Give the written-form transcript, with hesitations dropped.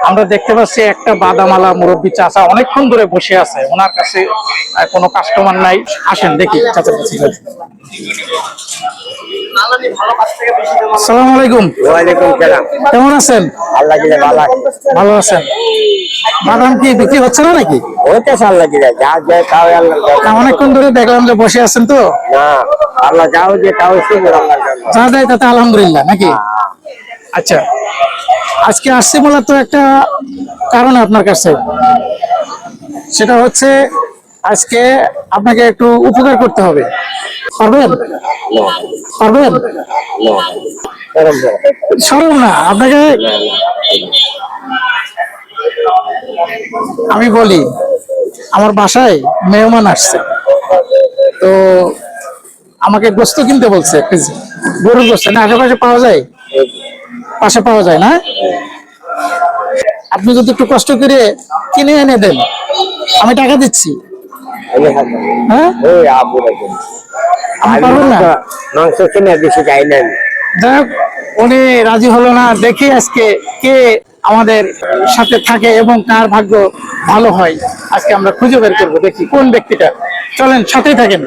আমরা দেখতে পাচ্ছি একটা বাদামালা মুরব্বী চাচা অনেকক্ষণ ধরে বসে আছে, ওনার কাছে কোনো কাস্টমার নাই। আসেন দেখি চাচা কাছে যাই। আসসালামু আলাইকুম। ওয়ালাইকুম সালাম। কেমন আছেন? আল্লাহ দিলে ভালো। ভালো আছেন? বাদাম কি বিক্রি হচ্ছে না নাকি? হইতেছে আল্লাহ দিলে, যা যায় তাও আল্লাহ। না, অনেকক্ষণ ধরে দেখলাম যে বসে আছেন, তো না আল্লাহ যাও যে তাও শুকর আল্লাহ। যা যায় তাতে আলহামদুলিল্লাহ নাকি? আচ্ছা, আজকে আসছি মূলত একটা কারণ আপনার কাছে, সেটা হচ্ছে আজকে আপনাকে একটু উপকার করতে হবে। পারবেন? পারবেন? সরব না আপনাকে। আমি বলি, আমার বাসায় মেহমান আসছে, তো আমাকে গোস্ত কিনতে বলছে, গরুর গোস্ত। না আশেপাশে পাওয়া যায়? পাশে পাওয়া যায় না? আপনি যদি একটু কষ্ট করে কিনে এনে দেন, আমি টাকা দিচ্ছি। হ্যাঁ, আপনি পারবেন না? মাংস কিনে বেশি যাই না। যাক, উনি রাজি হলো না। দেখি আজকে কে আমাদের সাথে থাকে এবং কার ভাগ্য ভালো হয়, আজকে আমরা খুঁজে বের করবো। দেখি কোন ব্যক্তিটা। চলেন, সাথেই থাকেন।